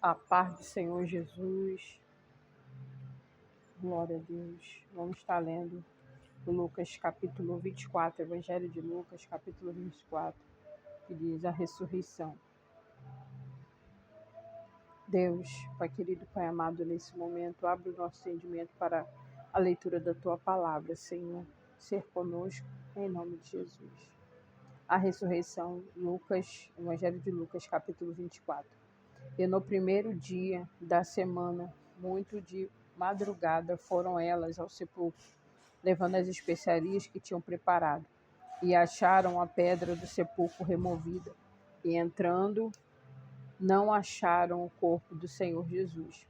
A paz do Senhor Jesus, glória a Deus. Vamos estar lendo o Lucas capítulo 24, Evangelho de Lucas capítulo 24, que diz a ressurreição. Deus, Pai querido, Pai amado, nesse momento, abre o nosso entendimento para a leitura da Tua palavra, Senhor. Ser conosco, em nome de Jesus. A ressurreição, Lucas, Evangelho de Lucas capítulo 24. E no primeiro dia da semana, muito de madrugada, foram elas ao sepulcro, levando as especiarias que tinham preparado. E acharam a pedra do sepulcro removida. E entrando, não acharam o corpo do Senhor Jesus.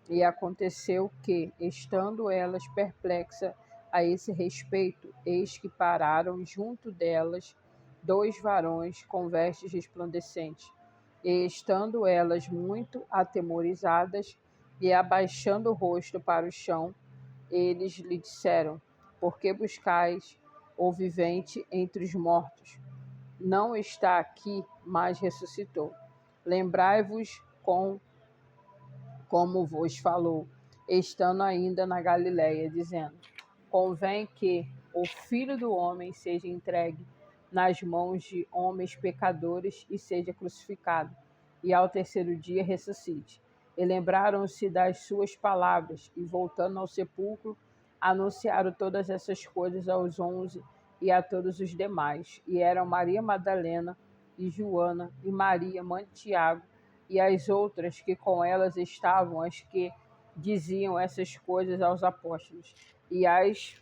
E aconteceu que, estando elas perplexas a esse respeito, eis que pararam junto delas 2 varões com vestes resplandecentes. E estando elas muito atemorizadas e abaixando o rosto para o chão, eles lhe disseram: por que buscais o vivente entre os mortos? Não está aqui, mas ressuscitou. Lembrai-vos como vos falou, estando ainda na Galiléia, dizendo: convém que o Filho do Homem seja entregue nas mãos de homens pecadores e seja crucificado, e ao terceiro dia ressuscite. E lembraram-se das suas palavras, e voltando ao sepulcro, anunciaram todas essas coisas aos 11 e a todos os demais. E eram Maria Madalena, e Joana, e Maria, mãe de Tiago, e as outras que com elas estavam, as que diziam essas coisas aos apóstolos. E as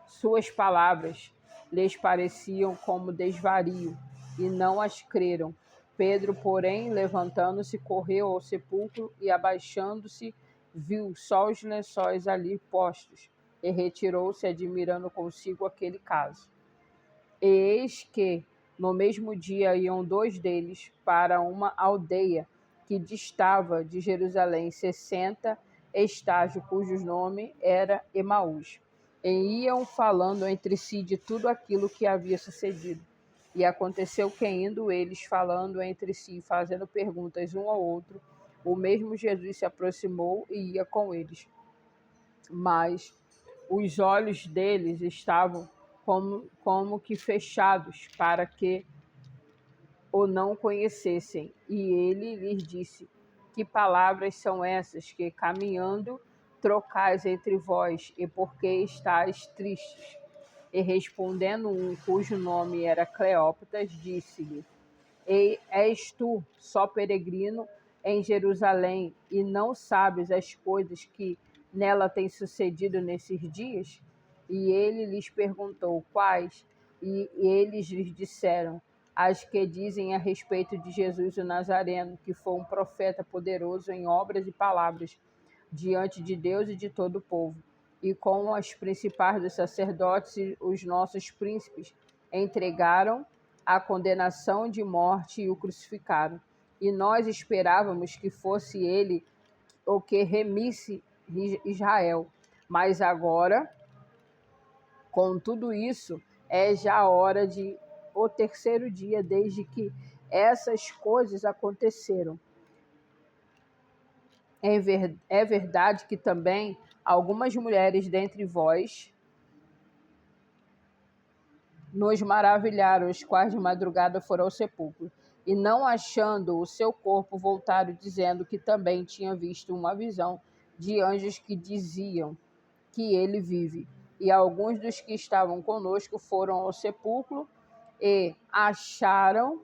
suas palavras lhes pareciam como desvario, e não as creram. Pedro, porém, levantando-se, correu ao sepulcro e, abaixando-se, viu só os lençóis ali postos, e retirou-se, admirando consigo aquele caso. E eis que, no mesmo dia, iam 2 deles para uma aldeia que distava de Jerusalém 60 estágios, cujo nome era Emaús. E iam falando entre si de tudo aquilo que havia sucedido. E aconteceu que, indo eles falando entre si, fazendo perguntas um ao outro, o mesmo Jesus se aproximou e ia com eles. Mas os olhos deles estavam como que fechados, para que o não conhecessem. E ele lhes disse: que palavras são essas que, caminhando, trocais entre vós, e por que estáis tristes? E respondendo um, cujo nome era Cleópatas, disse-lhe: és tu só peregrino em Jerusalém, e não sabes as coisas que nela têm sucedido nesses dias? E ele lhes perguntou: quais? E eles lhes disseram: as que dizem a respeito de Jesus o Nazareno, que foi um profeta poderoso em obras e palavras diante de Deus e de todo o povo. E com as principais dos sacerdotes e os nossos príncipes entregaram a condenação de morte e o crucificaram. E nós esperávamos que fosse ele o que remisse Israel. Mas agora, com tudo isso, é já a hora de o terceiro dia desde que essas coisas aconteceram. É verdade que também algumas mulheres dentre vós nos maravilharam, os quais de madrugada foram ao sepulcro, e não achando o seu corpo, voltaram, dizendo que também tinha visto uma visão de anjos que diziam que ele vive. E alguns dos que estavam conosco foram ao sepulcro e acharam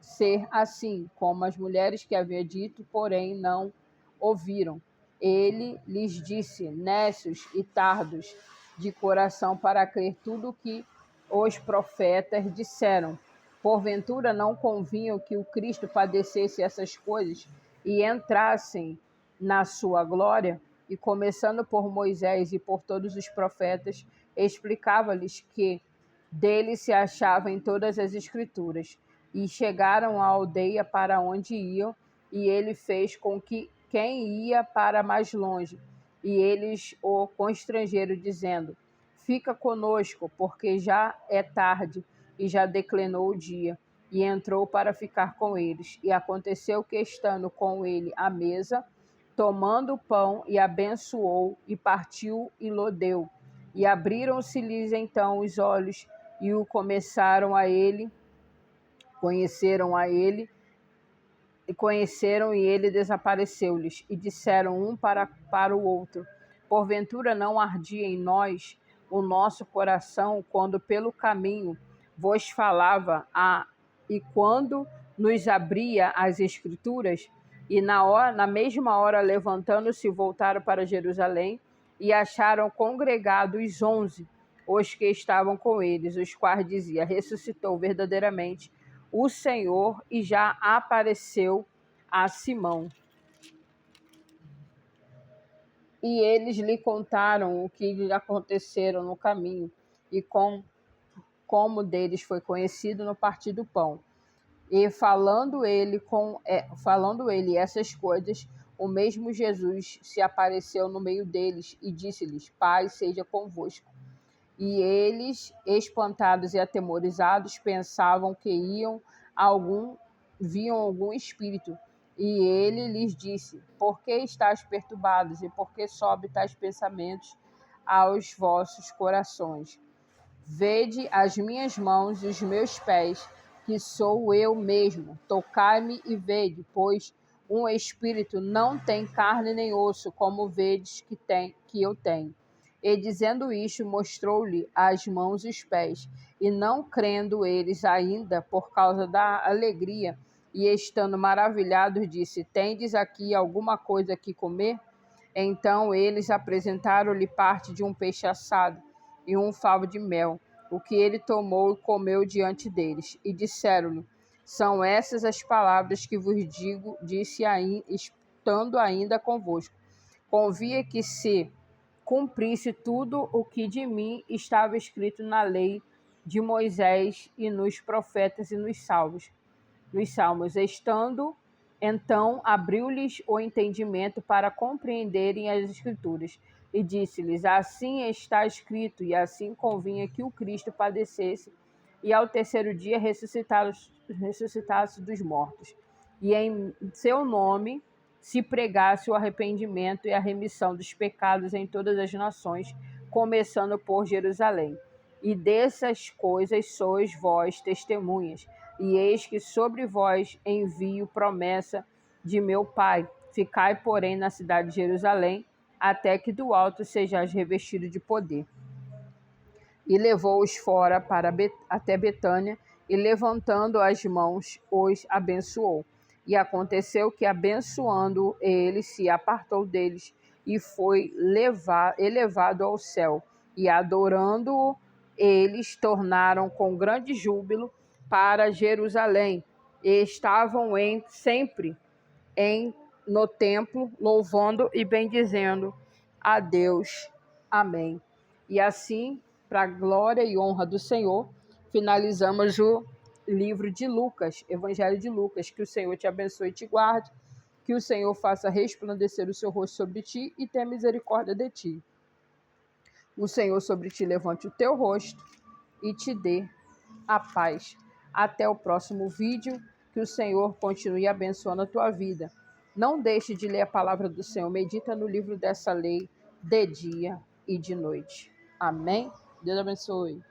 ser assim, como as mulheres que havia dito, porém não ouviram. Ele lhes disse: nécios e tardos de coração para crer tudo o que os profetas disseram. Porventura não convinha que o Cristo padecesse essas coisas e entrassem na sua glória? E começando por Moisés e por todos os profetas, explicava-lhes que dele se achava em todas as escrituras. E chegaram à aldeia para onde iam, e ele fez com que quem ia para mais longe, e eles o constrangeram, dizendo: fica conosco, porque já é tarde e já declinou o dia. e entrou para ficar com eles. E aconteceu que, estando com ele à mesa, tomando o pão, e abençoou, e partiu e lo deu. E abriram-se-lhes então os olhos, e o conheceram a ele, e ele desapareceu-lhes. E disseram um para o outro: porventura não ardia em nós o nosso coração quando pelo caminho vos falava e quando nos abria as Escrituras? E na mesma hora, levantando-se, voltaram para Jerusalém, e acharam congregados 11, os que estavam com eles, os quais dizia: ressuscitou verdadeiramente o Senhor e já apareceu a Simão. E eles lhe contaram o que lhe aconteceram no caminho e como deles foi conhecido no partir do pão. E falando ele essas coisas, o mesmo Jesus se apareceu no meio deles e disse-lhes: paz seja convosco. E eles, espantados e atemorizados, pensavam que viam algum espírito. E ele lhes disse: por que estáis perturbados, e por que sobe tais pensamentos aos vossos corações? Vede as minhas mãos e os meus pés, que sou eu mesmo. Tocai-me e vede, pois um espírito não tem carne nem osso, como vedes que eu tenho. E dizendo isto, mostrou-lhe as mãos e os pés. E não crendo eles ainda, por causa da alegria, e estando maravilhados, disse: tendes aqui alguma coisa que comer? Então eles apresentaram-lhe parte de um peixe assado e um favo de mel, o que ele tomou e comeu diante deles. E disseram-lhe: são essas as palavras que vos digo, disse estando ainda convosco. Convia que se cumprisse tudo o que de mim estava escrito na lei de Moisés e nos profetas e nos salmos. Estando então abriu-lhes o entendimento para compreenderem as Escrituras, e disse-lhes: assim está escrito, e assim convinha que o Cristo padecesse e ao terceiro dia ressuscitasse dos mortos, e em seu nome se pregasse o arrependimento e a remissão dos pecados em todas as nações, começando por Jerusalém. E dessas coisas sois vós testemunhas. E eis que sobre vós envio promessa de meu Pai. Ficai, porém, na cidade de Jerusalém, até que do alto sejais revestido de poder. E levou-os fora até Betânia, e levantando as mãos, os abençoou. E aconteceu que, abençoando ele, se apartou deles, e foi elevado ao céu. E adorando-o, eles tornaram com grande júbilo para Jerusalém, e estavam sempre no templo, louvando e bendizendo a Deus. Amém. E assim, para a glória e honra do Senhor, finalizamos o livro de Lucas, Evangelho de Lucas. Que o Senhor te abençoe e te guarde, que o Senhor faça resplandecer o seu rosto sobre ti e tenha misericórdia de ti. O Senhor sobre ti levante o teu rosto e te dê a paz. Até o próximo vídeo. Que o Senhor continue abençoando a tua vida. Não deixe de ler a palavra do Senhor. Medita no livro dessa lei de dia e de noite. Amém? Deus abençoe.